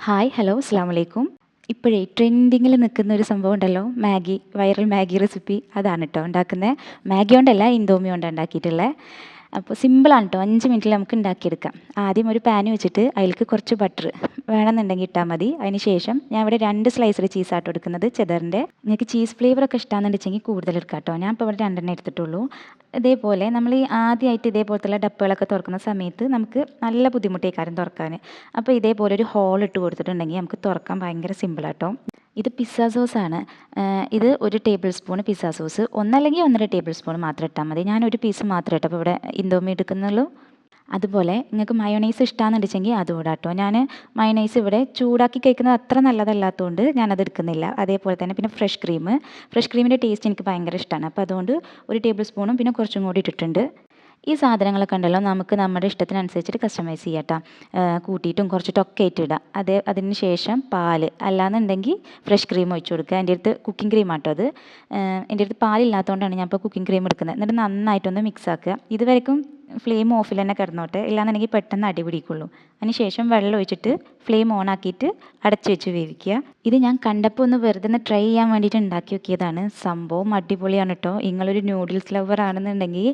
Hi hello അസ്സാം വലൈക്കും. ഇപ്പോഴേ ട്രെൻഡിങ്ങിൽ നിൽക്കുന്ന ഒരു സംഭവം ഉണ്ടല്ലോ, മാഗി, വൈറൽ മാഗി റെസിപ്പി. അതാണ് കേട്ടോ ഉണ്ടാക്കുന്നത്. മാഗി കൊണ്ടല്ല, ഇൻഡോമി കൊണ്ടാണ് ഉണ്ടാക്കിയിട്ടുള്ളത്. അപ്പോൾ സിമ്പിളാണ് കേട്ടോ, 5 മിനിറ്റിൽ നമുക്ക് ഉണ്ടാക്കിയെടുക്കാം. ആദ്യം ഒരു പാൻ വെച്ചിട്ട് അതിലേക്ക് കുറച്ച് ബട്ടർ വേണമെന്നുണ്ടെങ്കിൽ ഇട്ടാൽ മതി. അതിന് ശേഷം ഞാൻ ഇവിടെ 2 സ്ലൈസർ ചീസാട്ടോ എടുക്കുന്നത്, ചെദറിൻ്റെ. നിങ്ങൾക്ക് ചീസ് ഫ്ലേവറൊക്കെ ഇഷ്ടമാണെന്നുണ്ടെങ്കിൽ കൂടുതൽ എടുക്കാം കേട്ടോ. ഞാൻ ഇപ്പോൾ ഇവിടെ 2 എടുത്തിട്ടുള്ളൂ. ഇതേപോലെ നമ്മൾ ഈ ആദ്യമായിട്ട് ഇതേപോലത്തുള്ള ഡപ്പകളൊക്കെ തുറക്കുന്ന സമയത്ത് നമുക്ക് നല്ല ബുദ്ധിമുട്ടേക്കാരം തുറക്കാൻ. അപ്പോൾ ഇതേപോലെ ഒരു ഹോൾ ഇട്ട് കൊടുത്തിട്ടുണ്ടെങ്കിൽ നമുക്ക് തുറക്കാൻ ഭയങ്കര സിമ്പിളാട്ടോ. ഇത് പിസ്സ സോസാണ്. ഇത് 1 ടേബിൾ സ്പൂൺ പിസ്സ സോസ്, ഒന്നല്ലെങ്കിൽ 1.5 ടേബിൾ സ്പൂൺ മാത്രം ഇട്ടാൽ മതി. ഞാനൊരു പീസ് മാത്രം ഇട്ടപ്പോൾ ഇവിടെ ഇൻഡോമി എടുക്കുന്നുള്ളൂ. അതുപോലെ നിങ്ങൾക്ക് മയോണൈസ് ഇഷ്ടമാണെന്നുണ്ടെങ്കിൽ അതും ഇടാം കേട്ടോ. ഞാൻ മയോണൈസ് ഇവിടെ ചൂടാക്കി കഴിക്കുന്നത് അത്ര നല്ലതല്ലാത്തതുകൊണ്ട് ഞാനത് എടുക്കുന്നില്ല. അതേപോലെ തന്നെ പിന്നെ ഫ്രഷ് ക്രീമിൻ്റെ ടേസ്റ്റ് എനിക്ക് ഭയങ്കര ഇഷ്ടമാണ്. അപ്പോൾ അതുകൊണ്ട് 1 ടേബിൾ സ്പൂണും പിന്നെ കുറച്ചും കൂടി ഇട്ടിട്ടുണ്ട്. ഈ സാധനങ്ങളൊക്കെ ഉണ്ടല്ലോ, നമുക്ക് നമ്മുടെ ഇഷ്ടത്തിനനുസരിച്ചിട്ട് കസ്റ്റമൈസ് ചെയ്യാം കേട്ടോ. കൂട്ടിയിട്ടും കുറച്ചിട്ടൊക്കെ ആയിട്ട് ഇടാം. അതിന് ശേഷം പാല്, അല്ലാന്നുണ്ടെങ്കിൽ ഫ്രഷ് ക്രീം ഒഴിച്ച് കൊടുക്കുക. എൻ്റെ അടുത്ത് കുക്കിംഗ് ക്രീം ആട്ടോ അത്. എൻ്റെ അടുത്ത് പാലില്ലാത്തതുകൊണ്ടാണ് ഞാൻ ഇപ്പോൾ കുക്കിംഗ് ക്രീം എടുക്കുന്നത്. എന്നിട്ട് നന്നായിട്ടൊന്ന് മിക്സ് ആക്കുക. ഇതുവരെക്കും ഫ്ലെയിം ഓഫിൽ തന്നെ കിടന്നോട്ടെ, ഇല്ലാന്നുണ്ടെങ്കിൽ പെട്ടെന്ന് അടി പിടിക്കുള്ളൂ. അതിന് ശേഷം വെള്ളം ഒഴിച്ചിട്ട് ഫ്ലെയിം ഓൺ ആക്കിയിട്ട് അടച്ച് വെച്ച് വേവിക്കുക. ഇത് ഞാൻ കണ്ടപ്പോൾ ഒന്ന് വെറുതെ ഒന്ന് ട്രൈ ചെയ്യാൻ വേണ്ടിയിട്ട് ഉണ്ടാക്കി നോക്കിയതാണ്. സംഭവം അടിപൊളിയാണ് കേട്ടോ. നിങ്ങളൊരു നൂഡിൽസ് ലവർ ആണെന്നുണ്ടെങ്കിൽ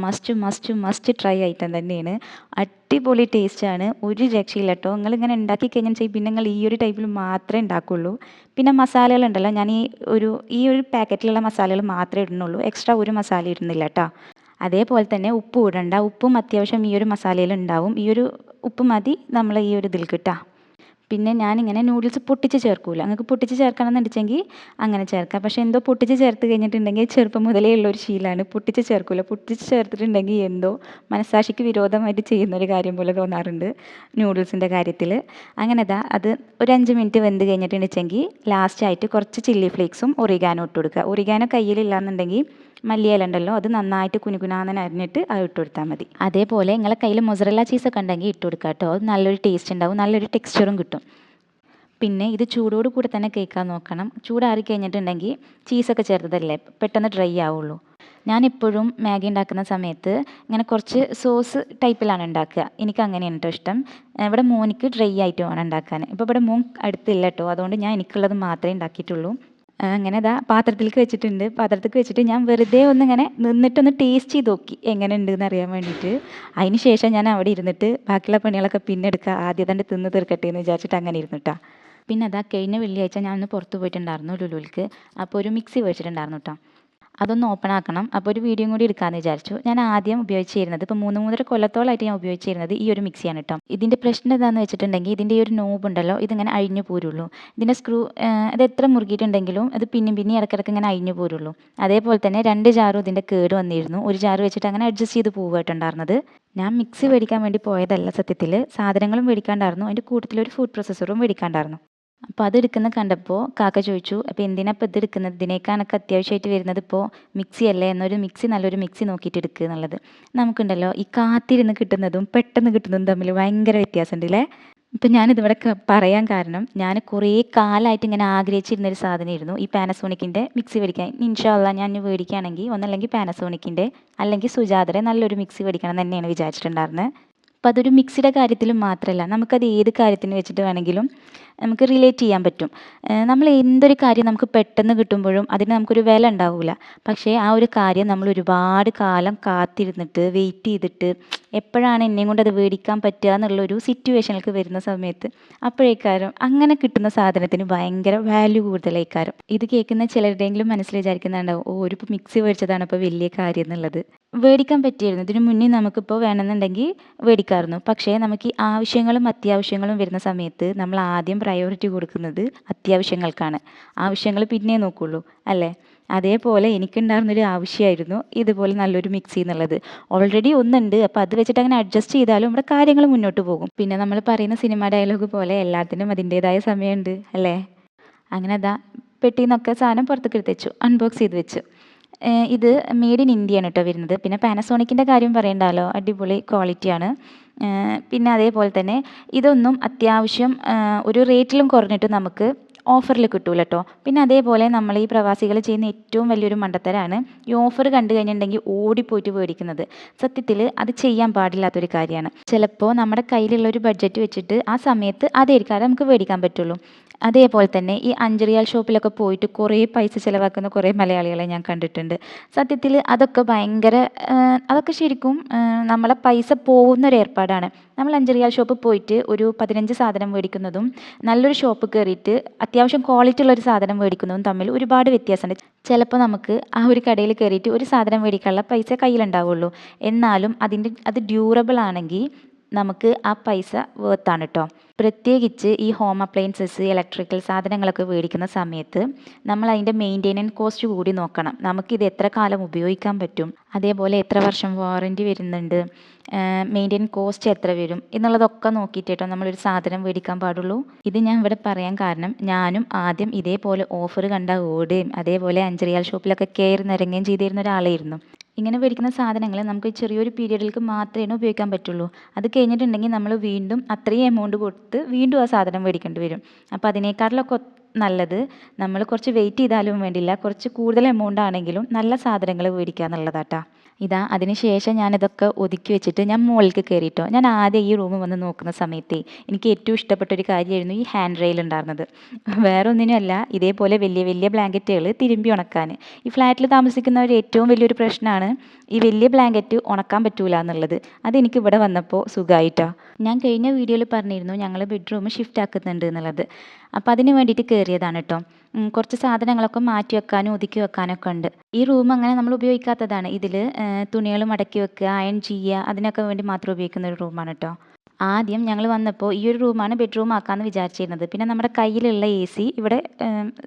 must must must try item തന്നെയാണ്. അടിപൊളി ടേസ്റ്റാണ്, ഒരു രക്ഷയില്ല കേട്ടോ. നിങ്ങളിങ്ങനെ ഉണ്ടാക്കി കഴിഞ്ഞാൽ പിന്നെ നിങ്ങൾ ഈ ഒരു ടൈപ്പിൽ മാത്രമേ ഉണ്ടാക്കുള്ളൂ. പിന്നെ മസാലകളുണ്ടല്ലോ, ഞാൻ ഈ ഒരു പാക്കറ്റിലുള്ള മസാലകൾ മാത്രമേ ഇടുന്നുള്ളൂ. എക്സ്ട്രാ ഒരു മസാല ഇടുന്നില്ല കേട്ടോ. അതേപോലെ തന്നെ ഉപ്പും ഇടണ്ട. ഉപ്പും അത്യാവശ്യം ഈ ഒരു മസാലയിൽ ഉണ്ടാവും. ഈ ഒരു ഉപ്പ് മതി നമ്മൾ ഈ ഒരു ഇതിൽ കിട്ടുക. പിന്നെ ഞാനിങ്ങനെ നൂഡിൽസ് പൊട്ടിച്ച് ചേർക്കൂല. നിങ്ങൾക്ക് പൊട്ടിച്ച് ചേർക്കണമെന്നുണ്ടെങ്കിൽ അങ്ങനെ ചേർക്കാം. പക്ഷേ എന്തോ പൊട്ടിച്ച് ചേർത്ത് കഴിഞ്ഞിട്ടുണ്ടെങ്കിൽ ചെറുപ്പം മുതലേ ഉള്ളൊരു ശീലമാണ്, പൊട്ടിച്ച് ചേർക്കൂല. പൊട്ടിച്ച് ചേർത്തിട്ടുണ്ടെങ്കിൽ എന്തോ മനസാക്ഷിക്ക് വിരോധമായിട്ട് ചെയ്യുന്നൊരു കാര്യം പോലെ തോന്നാറുണ്ട് നൂഡിൽസിൻ്റെ കാര്യത്തിൽ. അങ്ങനെ അത് ഒരു 5 മിനിറ്റ് വെന്ത് കഴിഞ്ഞിട്ടുണ്ടെങ്കിൽ ലാസ്റ്റായിട്ട് കുറച്ച് ചില്ലി ഫ്ലേക്സും ഒറിഗാനോ ഇട്ട് കൊടുക്കുക. ഒറിഗാനോ കയ്യിലില്ലാന്നുണ്ടെങ്കിൽ മല്ലിയില ഉണ്ടല്ലോ, അത് നന്നായിട്ട് കുനുകുനാന്ന് അരിഞ്ഞിട്ട് അത് ഇട്ട് കൊടുത്താൽ മതി. അതേപോലെ നിങ്ങളെ കയ്യിൽ മൊസറല്ല ചീസൊക്കെ ഉണ്ടെങ്കിൽ ഇട്ട് കൊടുക്കുക കേട്ടോ. അത് നല്ലൊരു ടേസ്റ്റ് ഉണ്ടാവും, നല്ലൊരു ടെക്സ്ചറും കിട്ടും. പിന്നെ ഇത് ചൂടോട് കൂടെ തന്നെ കേൾക്കാൻ നോക്കണം. ചൂടാറി കഴിഞ്ഞിട്ടുണ്ടെങ്കിൽ ചീസൊക്കെ ചേർത്തതല്ലേ, പെട്ടെന്ന് ഡ്രൈ ആവുള്ളൂ. ഞാനെപ്പോഴും മാഗി ഉണ്ടാക്കുന്ന സമയത്ത് ഇങ്ങനെ കുറച്ച് സോസ് ടൈപ്പിലാണ് ഉണ്ടാക്കുക. എനിക്ക് അങ്ങനെയാണ് കേട്ടോ ഇഷ്ടം. ഇവിടെ മോനിക്ക് ഡ്രൈ ആയിട്ട് വേണം ഉണ്ടാക്കാൻ. ഇപ്പോൾ ഇവിടെ മോൻ അടുത്തില്ല കേട്ടോ, അതുകൊണ്ട് ഞാൻ എനിക്കുള്ളത് മാത്രമേ ഉണ്ടാക്കിയിട്ടുള്ളൂ. അങ്ങനെ പാത്രത്തിലേക്ക് വെച്ചിട്ടുണ്ട്. പാത്രത്തിലേക്ക് വെച്ചിട്ട് ഞാൻ വെറുതെ ഒന്നിങ്ങനെ നിന്നിട്ടൊന്ന് ടേസ്റ്റ് ചെയ്ത് നോക്കി എങ്ങനെ ഉണ്ടെന്ന് അറിയാൻ വേണ്ടിയിട്ട്. അതിന് ശേഷം ഞാൻ അവിടെ ഇരുന്നിട്ട് ബാക്കിയുള്ള പണികളൊക്കെ പിന്നെ എടുക്കുക, ആദ്യം തന്നെ തിന്ന് തീർക്കട്ടെ എന്ന് വിചാരിച്ചിട്ട് അങ്ങനെ ഇരുന്നിട്ടാ. പിന്നെ കഴിഞ്ഞ വെള്ളിയാഴ്ച ഞാൻ ഒന്ന് പുറത്ത് പോയിട്ടുണ്ടായിരുന്നു ലുലുവിലേക്ക്. അപ്പോൾ ഒരു മിക്സി മേടിച്ചിട്ടുണ്ടായിരുന്നു കേട്ടോ. അതൊന്ന് ഓപ്പൺ ആക്കണം. അപ്പോൾ ഒരു വീഡിയോയും കൂടി എടുക്കാമെന്ന് വിചാരിച്ചു. ഞാൻ ആദ്യം ഉപയോഗിച്ചിരുന്നത്, ഇപ്പോൾ 3 കൊല്ലത്തോളമായിട്ട് ഞാൻ ഉപയോഗിച്ചിരുന്നത് ഈ ഒരു മിക്സിയാണ് കേട്ടോ. ഇതിൻ്റെ പ്രശ്നം എന്താണെന്ന് വെച്ചിട്ടുണ്ടെങ്കിൽ ഇതിൻ്റെ ഈ ഒരു നോബ് ഉണ്ടല്ലോ, ഇതിങ്ങനെ അഴിഞ്ഞു പോരുള്ളൂ. ഇതിൻ്റെ സ്ക്രൂ ഇത് എത്ര മുറുകിയിട്ടുണ്ടെങ്കിലും അത് പിന്നെയും ഇടയ്ക്കിടയ്ക്ക് ഇങ്ങനെ അഴിഞ്ഞു പോരുള്ളൂ. അതേപോലെ തന്നെ 2 ജാറും ഇതിൻ്റെ കേട് വന്നിരുന്നു. ഒരു ജാറ് വെച്ചിട്ട് അങ്ങനെ അഡ്ജസ്റ്റ് ചെയ്ത് പോവുകയായിട്ടുണ്ടായിരുന്നത്. ഞാൻ മിക്സി മേടിക്കാൻ വേണ്ടി പോയതല്ല സത്യത്തിൽ, സാധനങ്ങളും മേടിക്കാണ്ടായിരുന്നു. അതിൻ്റെ കൂട്ടത്തിലൊരു ഫുഡ് പ്രോസസ്സറും മേടിക്കാണ്ടായിരുന്നു. അപ്പോൾ അതെടുക്കുന്നത് കണ്ടപ്പോൾ കാക്ക ചോദിച്ചു, അപ്പോൾ എന്തിനാ ഇപ്പോൾ ഇത് എടുക്കുന്നത്, ഇതിനേക്കാണൊക്കെ അത്യാവശ്യമായിട്ട് വരുന്നത് ഇപ്പോൾ മിക്സി അല്ലേ, നല്ലൊരു മിക്സി നോക്കിയിട്ട് എടുക്കുക എന്നുള്ളത്. നമുക്കുണ്ടല്ലോ ഈ കാത്തിരുന്ന് കിട്ടുന്നതും പെട്ടെന്ന് കിട്ടുന്നതും തമ്മിൽ ഭയങ്കര വ്യത്യാസമുണ്ട് അല്ലേ. ഇപ്പം ഞാനിതിവിടെ പറയാൻ കാരണം, ഞാൻ കുറേ കാലമായിട്ട് ഇങ്ങനെ ആഗ്രഹിച്ചിരുന്നൊരു സാധനമായിരുന്നു ഈ പാനസോണിക്കിൻ്റെ മിക്സി മേടിക്കാൻ. ഇൻഷാ അള്ളാ ഞാൻ മേടിക്കുകയാണെങ്കിൽ ഒന്നല്ലെങ്കിൽ പാനസോണിക്കിൻ്റെ അല്ലെങ്കിൽ സുജാതയുടെ നല്ലൊരു മിക്സി മേടിക്കണം എന്ന് തന്നെയാണ് വിചാരിച്ചിട്ടുണ്ടായിരുന്നത്. അപ്പോൾ അതൊരു മിക്സിയുടെ കാര്യത്തിൽ മാത്രമല്ല, നമുക്കത് ഏത് കാര്യത്തിന് വെച്ചിട്ട് വേണമെങ്കിലും നമുക്ക് റിലേറ്റ് ചെയ്യാൻ പറ്റും. നമ്മൾ എന്തൊരു കാര്യം നമുക്ക് പെട്ടെന്ന് കിട്ടുമ്പോഴും അതിന് നമുക്കൊരു വില ഉണ്ടാവില്ല. പക്ഷേ ആ ഒരു കാര്യം നമ്മൾ ഒരുപാട് കാലം കാത്തിരുന്നിട്ട് വെയിറ്റ് ചെയ്തിട്ട് എപ്പോഴാണ് എന്നെയും കൊണ്ട് അത് മേടിക്കാൻ പറ്റുക എന്നുള്ളൊരു സിറ്റുവേഷനിലേക്ക് വരുന്ന സമയത്ത് അപ്പോഴേക്കാരം അങ്ങനെ കിട്ടുന്ന സാധനത്തിന് ഭയങ്കര വാല്യൂ കൂടുതലേക്കാരം. ഇത് കേൾക്കുന്ന ചിലരുടെയെങ്കിലും മനസ്സിൽ വിചാരിക്കുന്നുണ്ടാവും, ഓ ഒരു മിക്സി മേടിച്ചതാണ് ഇപ്പോൾ വലിയ കാര്യം എന്നുള്ളത്. മേടിക്കാൻ പറ്റിയിരുന്നു, ഇതിനു മുന്നേ നമുക്കിപ്പോൾ വേണമെന്നുണ്ടെങ്കിൽ മേടിക്കാമായിരുന്നു. പക്ഷേ നമുക്ക് ഈ ആവശ്യങ്ങളും അത്യാവശ്യങ്ങളും വരുന്ന സമയത്ത് നമ്മൾ ആദ്യം പ്രയോറിറ്റി കൊടുക്കുന്നത് അത്യാവശ്യങ്ങൾക്കാണ്. ആവശ്യങ്ങൾ പിന്നെ നോക്കുള്ളൂ അല്ലേ. അതേപോലെ എനിക്കുണ്ടായിരുന്നൊരു ആവശ്യമായിരുന്നു ഇതുപോലെ നല്ലൊരു മിക്സി എന്നുള്ളത്. ഓൾറെഡി ഒന്നുണ്ട്, അപ്പോൾ അത് വെച്ചിട്ട് അങ്ങനെ അഡ്ജസ്റ്റ് ചെയ്താലും നമ്മുടെ കാര്യങ്ങൾ മുന്നോട്ട് പോകും. പിന്നെ നമ്മൾ പറയുന്ന സിനിമ ഡയലോഗ് പോലെ എല്ലാത്തിനും അതിൻ്റേതായ സമയമുണ്ട് അല്ലേ. അങ്ങനെ പെട്ടിയിൽ നിന്നൊക്കെ സാധനം പുറത്തേക്ക് എടുത്ത് വെച്ചു, അൺബോക്സ് ചെയ്ത് വെച്ചു. ഇത് മെയ്ഡ് ഇൻ ഇന്ത്യയാണ് കേട്ടോ വരുന്നത്. പിന്നെ പാനസോണിക്കിൻ്റെ കാര്യം പറയണ്ടല്ലോ, അടിപൊളി ക്വാളിറ്റിയാണ്. പിന്നെ അതേപോലെ തന്നെ ഇതൊന്നും അത്യാവശ്യം ഒരു റേറ്റിലും കുറഞ്ഞിട്ട് നമുക്ക് ഓഫറിൽ കിട്ടൂല കേട്ടോ. പിന്നെ അതേപോലെ നമ്മൾ ഈ പ്രവാസികൾ ചെയ്യുന്ന ഏറ്റവും വലിയൊരു മണ്ടത്തരാണ് ഈ ഓഫർ കണ്ടു കഴിഞ്ഞിട്ടുണ്ടെങ്കിൽ ഓടിപ്പോയിട്ട് മേടിക്കുന്നത്. സത്യത്തിൽ അത് ചെയ്യാൻ പാടില്ലാത്തൊരു കാര്യമാണ്. ചിലപ്പോൾ നമ്മുടെ കയ്യിലുള്ള ഒരു ബഡ്ജറ്റ് വെച്ചിട്ട് ആ സമയത്ത് അതായിരിക്കും നമുക്ക് മേടിക്കാൻ പറ്റുള്ളൂ. അതേപോലെ തന്നെ ഈ 5 റിയാൽ ഷോപ്പിലൊക്കെ പോയിട്ട് കുറേ പൈസ ചിലവാക്കുന്ന കുറേ മലയാളികളെ ഞാൻ കണ്ടിട്ടുണ്ട്. സത്യത്തിൽ അതൊക്കെ ഭയങ്കര അതൊക്കെ ശരിക്കും നമ്മളെ പൈസ പോകുന്നൊരു ഏർപ്പാടാണ്. നമ്മൾ 5 റിയാൽ ഷോപ്പിൽ പോയിട്ട് ഒരു 15 സാധനം മേടിക്കുന്നതും നല്ലൊരു ഷോപ്പ് കയറിയിട്ട് അത്യാവശ്യം ക്വാളിറ്റി ഉള്ളൊരു സാധനം മേടിക്കുന്നതും തമ്മിൽ ഒരുപാട് വ്യത്യാസമുണ്ട്. ചിലപ്പോൾ നമുക്ക് ആ ഒരു കടയിൽ കയറിയിട്ട് ഒരു സാധനം മേടിക്കാനുള്ള പൈസ കയ്യിലുണ്ടാവുള്ളൂ. എന്നാലും അത് ഡ്യൂറബിൾ ആണെങ്കിൽ നമുക്ക് ആ പൈസ വേർത്താണ് കേട്ടോ. പ്രത്യേകിച്ച് ഈ ഹോം അപ്ലയൻസസ്, ഇലക്ട്രിക്കൽ സാധനങ്ങളൊക്കെ മേടിക്കുന്ന സമയത്ത് നമ്മൾ അതിൻ്റെ മെയിൻ്റെനൻസ് കോസ്റ്റ് കൂടി നോക്കണം. നമുക്കിത് എത്ര കാലം ഉപയോഗിക്കാൻ പറ്റും, അതേപോലെ എത്ര വർഷം വാറൻറ്റി വരുന്നുണ്ട്, മെയിൻ്റെനൻസ് കോസ്റ്റ് എത്ര വരും എന്നുള്ളതൊക്കെ നോക്കിയിട്ട് കേട്ടോ നമ്മളൊരു സാധനം മേടിക്കാൻ പാടുള്ളൂ. ഇത് ഞാൻ ഇവിടെ പറയാൻ കാരണം ഞാനും ആദ്യം ഇതേപോലെ ഓഫർ കണ്ട ഓടുകയും അതേപോലെ 5 റിയാൽ ഷോപ്പിലൊക്കെ കയറി നിരങ്ങുകയും ചെയ്തിരുന്ന ഒരാളായിരുന്നു. ഇങ്ങനെ മേടിക്കുന്ന സാധനങ്ങൾ നമുക്ക് ചെറിയൊരു പീരിയഡിലേക്ക് മാത്രമേ ഉപയോഗിക്കാൻ പറ്റുള്ളൂ. അത് കഴിഞ്ഞിട്ടുണ്ടെങ്കിൽ നമ്മൾ വീണ്ടും അത്രയും എമൗണ്ട് കൊടുത്ത് വീണ്ടും ആ സാധനം മേടിക്കേണ്ടി വരും. അപ്പോൾ അതിനേക്കാട്ടിലൊക്കെ നല്ലത് നമ്മൾ കുറച്ച് വെയിറ്റ് ചെയ്താലും വേണ്ടില്ല, കുറച്ച് കൂടുതൽ എമൗണ്ട് ആണെങ്കിലും നല്ല സാധനങ്ങൾ മേടിക്കുക എന്നുള്ളതാട്ടാ. അതിന് ശേഷം ഞാനിതൊക്കെ ഒതുക്കി വെച്ചിട്ട് ഞാൻ മുകളിലേക്ക് കയറിയിട്ടോ. ഞാൻ ആദ്യം ഈ റൂം വന്ന് നോക്കുന്ന സമയത്തേ എനിക്ക് ഏറ്റവും ഇഷ്ടപ്പെട്ട ഒരു കാര്യമായിരുന്നു ഈ ഹാൻഡ് റെയിൽ ഉണ്ടായിരുന്നത്. വേറെ ഒന്നിനുമല്ല, ഇതേപോലെ വലിയ വലിയ ബ്ലാങ്കറ്റുകൾ തിരുമ്പി ഉണക്കാൻ. ഈ ഫ്ലാറ്റിൽ താമസിക്കുന്നവർ ഏറ്റവും വലിയൊരു പ്രശ്നമാണ് ഈ വലിയ ബ്ലാങ്കറ്റ് ഉണക്കാൻ പറ്റൂല എന്നുള്ളത്. അതെനിക്ക് ഇവിടെ വന്നപ്പോൾ സുഖമായിട്ടോ. ഞാൻ കഴിഞ്ഞ വീഡിയോയിൽ പറഞ്ഞിരുന്നു ഞങ്ങൾ ബെഡ്റൂം ഷിഫ്റ്റ് ആക്കുന്നുണ്ട് എന്നുള്ളത്. അപ്പോൾ അതിന് വേണ്ടിയിട്ട് കയറിയതാണ് കേട്ടോ. കുറച്ച് സാധനങ്ങളൊക്കെ മാറ്റി വെക്കാനും ഒതുക്കി വെക്കാനൊക്കെ ഉണ്ട്. ഈ റൂം അങ്ങനെ നമ്മൾ ഉപയോഗിക്കാത്തതാണ്. ഇതിൽ തുണികൾ മടക്കി വെക്കുക, അയൺ ചെയ്യുക, അതിനൊക്കെ വേണ്ടി മാത്രം ഉപയോഗിക്കുന്ന ഒരു റൂമാണ് കേട്ടോ. ആദ്യം ഞങ്ങൾ വന്നപ്പോൾ ഈ ഒരു റൂമാണ് ബെഡ്റൂം ആക്കാമെന്ന് വിചാരിച്ചിരുന്നത്. പിന്നെ നമ്മുടെ കയ്യിലുള്ള AC ഇവിടെ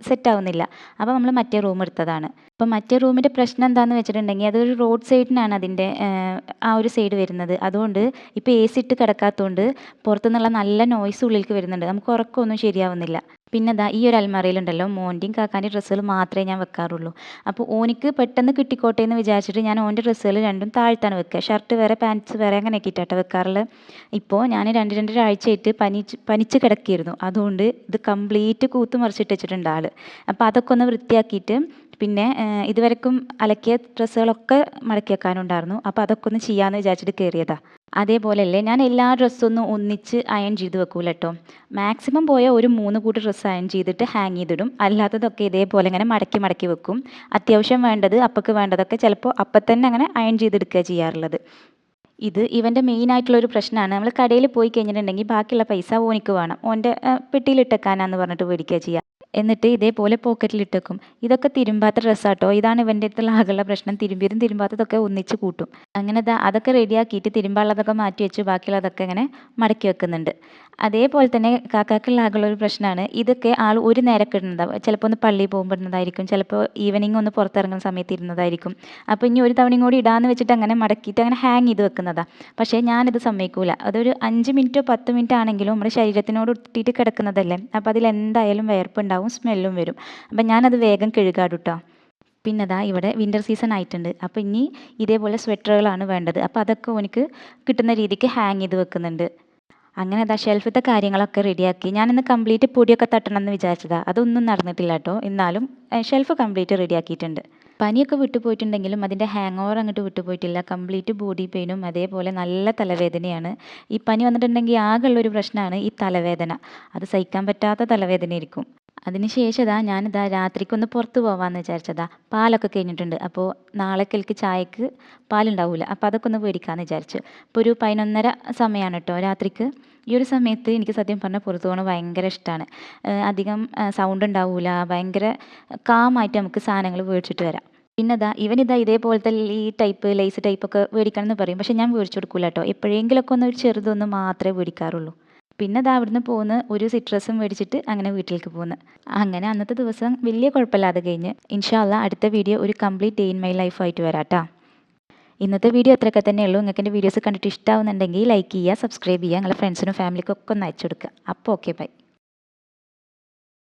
സെറ്റ് ആവുന്നില്ല. അപ്പോൾ നമ്മൾ മറ്റേ റൂം എടുത്തതാണ്. അപ്പോൾ മറ്റേ റൂമിൻ്റെ പ്രശ്നം എന്താണെന്ന് വെച്ചിട്ടുണ്ടെങ്കിൽ അതൊരു റോഡ് സൈഡിനാണ് അതിൻ്റെ ആ ഒരു സൈഡ് വരുന്നത്. അതുകൊണ്ട് ഇപ്പോൾ AC ഇട്ട് കിടക്കാത്തതുകൊണ്ട് പുറത്തുനിന്നുള്ള നല്ല നോയ്സ് ഉള്ളിലേക്ക് വരുന്നുണ്ട്. നമുക്ക് ഉറക്കമൊന്നും ശരിയാവുന്നില്ല. പിന്നെ ഈ ഒരു അൽമാരയിലുണ്ടല്ലോ മോൻ്റെയും കാക്കാൻ്റെയും ഡ്രസ്സുകൾ മാത്രമേ ഞാൻ വെക്കാറുള്ളൂ. അപ്പോൾ ഓനിക്ക് പെട്ടെന്ന് കിട്ടിക്കോട്ടെ എന്ന് വിചാരിച്ചിട്ട് ഞാൻ ഓൻ്റെ ഡ്രസ്സുകൾ രണ്ടും താഴ്ത്താണ് വെക്കുക. ഷർട്ട് വേറെ, പാൻറ്റ്സ് വേറെ, അങ്ങനെ ആക്കിയിട്ടാട്ടോ വെക്കാറുള്ളത്. ഇപ്പോൾ ഞാൻ 2-2.5 ആഴ്ചയായിട്ട് പനിച്ച് കിടക്കിയിരുന്നു. അതുകൊണ്ട് ഇത് കംപ്ലീറ്റ് കൂത്ത് മറിച്ചിട്ട് വെച്ചിട്ടുണ്ട് ആൾ. അപ്പോൾ അതൊക്കെ ഒന്ന് വൃത്തിയാക്കിയിട്ട് പിന്നെ ഇതുവരെക്കും അലക്കിയ ഡ്രസ്സുകളൊക്കെ മടക്കി വെക്കാനുണ്ടായിരുന്നു. അപ്പോൾ അതൊക്കെ ഒന്ന് ചെയ്യാമെന്ന് വിചാരിച്ചിട്ട് കയറിയതാണ്. അതേപോലെയല്ലേ ഞാൻ എല്ലാ ഡ്രസ്സൊന്നും ഒന്നിച്ച് അയൺ ചെയ്ത് വെക്കൂല കേട്ടോ. മാക്സിമം പോയാൽ ഒരു 3 കൂട്ട് ഡ്രസ്സ് അയൺ ചെയ്തിട്ട് ഹാങ് ചെയ്തിടും. അല്ലാത്തതൊക്കെ ഇതേപോലെ ഇങ്ങനെ മടക്കി മടക്കി വെക്കും. അത്യാവശ്യം വേണ്ടത് അപ്പക്ക് വേണ്ടതൊക്കെ ചിലപ്പോൾ അപ്പം തന്നെ അങ്ങനെ അയൺ ചെയ്തെടുക്കുക ചെയ്യാറുള്ളത്. ഇത് ഇവൻ്റെ മെയിനായിട്ടുള്ളൊരു പ്രശ്നമാണ്. നമ്മൾ കടയിൽ പോയി കഴിഞ്ഞിട്ടുണ്ടെങ്കിൽ ബാക്കിയുള്ള പൈസ ഓനിക്ക് വേണം, ഓൻ്റെ പെട്ടിയിലിട്ടേക്കാനാന്ന് പറഞ്ഞിട്ട് മേടിക്കുക ചെയ്യുക. എന്നിട്ട് ഇതേപോലെ പോക്കറ്റിലിട്ടേക്കും. ഇതൊക്കെ തിരുമ്പാത്ത ഡ്രസ്സാട്ടോ. ഇതാണ് ഇവൻ്റെ അടുത്തുള്ള ആകെയുള്ള പ്രശ്നം. തിരുമ്പിയതും തിരുമ്പാത്തതൊക്കെ ഒന്നിച്ച് കൂട്ടും. അങ്ങനെ അതൊക്കെ റെഡിയാക്കിയിട്ട് തിരുമ്പാനുള്ളതൊക്കെ മാറ്റി വെച്ച് ബാക്കിയുള്ളതൊക്കെ ഇങ്ങനെ മടക്കി വെക്കുന്നുണ്ട്. അതേപോലെ തന്നെ കാക്കാക്കുള്ള ആകെയുള്ള ഒരു പ്രശ്നമാണ് ഇതൊക്കെ ആൾ ഒരു നേരമൊക്കെ ഇടുന്നതാവും. ചിലപ്പോൾ ഒന്ന് പള്ളിയിൽ പോകുമ്പോൾ ഇടുന്നതായിരിക്കും, ചിലപ്പോൾ ഈവനിങ് ഒന്ന് പുറത്തിറങ്ങുന്ന സമയത്ത് ഇരുന്നതായിരിക്കും. അപ്പോൾ ഇനി ഒരു തവണയും കൂടി ഇടാമെന്ന് വെച്ചിട്ട് അങ്ങനെ മടക്കിയിട്ട് അങ്ങനെ ഹാങ് ചെയ്ത് വെക്കുന്നതാണ്. പക്ഷേ ഞാനിത് സമ്മതിക്കൂല. അതൊരു 5 മിനിറ്റോ 10 മിനിറ്റ് ആണെങ്കിലും നമ്മുടെ ശരീരത്തിനോട് ഒട്ടിയിട്ട് കിടക്കുന്നതല്ലേ. അപ്പോൾ അതിലെന്തായാലും വിയർപ്പുണ്ടാവും, സ്മെല്ലും വരും. അപ്പം ഞാനത് വേഗം കഴുകാടും കേട്ടോ. പിന്നെ ഇവിടെ വിൻ്റർ സീസൺ ആയിട്ടുണ്ട്. അപ്പോൾ ഇനി ഇതേപോലെ സ്വെറ്ററുകളാണ് വേണ്ടത്. അപ്പോൾ അതൊക്കെ എനിക്ക് കിട്ടുന്ന രീതിക്ക് ഹാങ് ചെയ്ത് വെക്കുന്നുണ്ട്. അങ്ങനെ ഷെൽഫിലത്തെ കാര്യങ്ങളൊക്കെ റെഡിയാക്കി. ഞാനിന്ന് കംപ്ലീറ്റ് പൊടിയൊക്കെ തട്ടണം എന്ന് വിചാരിച്ചതാണ്. അതൊന്നും നടന്നിട്ടില്ല കേട്ടോ. എന്നാലും ഷെൽഫ് കംപ്ലീറ്റ് റെഡിയാക്കിയിട്ടുണ്ട്. പനിയൊക്കെ വിട്ടുപോയിട്ടുണ്ടെങ്കിലും അതിൻ്റെ ഹാങ് ഓവർ അങ്ങോട്ട് വിട്ടുപോയിട്ടില്ല. കംപ്ലീറ്റ് ബോഡി പെയിനും അതേപോലെ നല്ല തലവേദനയാണ്. ഈ പനി വന്നിട്ടുണ്ടെങ്കിൽ ആകെയുള്ളൊരു പ്രശ്നമാണ് ഈ തലവേദന. അത് സഹിക്കാൻ പറ്റാത്ത തലവേദനയായിരിക്കും. അതിന് ശേഷം രാത്രിക്കൊന്ന് പുറത്ത് പോകാമെന്ന് വിചാരിച്ചതാ. പാലൊക്കെ കഴിഞ്ഞിട്ടുണ്ട്. അപ്പോൾ നാളേക്കൽക്ക് ചായക്ക് പാലുണ്ടാവില്ല. അപ്പോൾ അതൊക്കെ ഒന്ന് മേടിക്കാമെന്ന് വിചാരിച്ചു. ഇപ്പോൾ ഒരു 11:30 സമയമാണ് കേട്ടോ രാത്രിക്ക്. ഈ ഒരു സമയത്ത് എനിക്ക് സത്യം പറഞ്ഞാൽ പുറത്ത് പോകുന്നത് ഭയങ്കര ഇഷ്ടമാണ്. അധികം സൗണ്ട് ഉണ്ടാവില്ല, ഭയങ്കര കാമായിട്ട് നമുക്ക് സാധനങ്ങൾ മേടിച്ചിട്ട് വരാം. പിന്നെ ഇതേപോലത്തെ ഈ ടൈപ്പ് ലേസ് ടൈപ്പൊക്കെ മേടിക്കണം എന്ന് പറയും. പക്ഷേ ഞാൻ മേടിച്ചു കൊടുക്കില്ല കേട്ടോ. എപ്പോഴെങ്കിലുമൊക്കെ ഒന്ന് ഒരു ചെറുതൊന്ന് മാത്രമേ മേടിക്കാറുള്ളൂ. പിന്നെ അവിടുന്ന് പോകുന്ന ഒരു സിട്രസും മേടിച്ചിട്ട് അങ്ങനെ വീട്ടിലേക്ക് പോകുന്നു. അങ്ങനെ അന്നത്തെ ദിവസം വലിയ കുഴപ്പമില്ലാതെ കഴിഞ്ഞ്. ഇൻഷാ അല്ലാ അടുത്ത വീഡിയോ ഒരു complete day in my life ആയിട്ട് വരാം കേട്ടോ. ഇന്നത്തെ വീഡിയോ അത്രയൊക്കെ തന്നെയുള്ളൂ. നിങ്ങൾക്ക് എൻ്റെ വീഡിയോസ് കണ്ടിട്ട് ഇഷ്ടമാവുന്നുണ്ടെങ്കിൽ ലൈക്ക് ചെയ്യുക, സബ്സ്ക്രൈബ് ചെയ്യുക, നിങ്ങളുടെ ഫ്രണ്ട്സിനും ഫാമിലിക്കും ഒക്കെ ഒന്ന് അയച്ചു കൊടുക്കുക. അപ്പോൾ ഓക്കെ, ബൈ.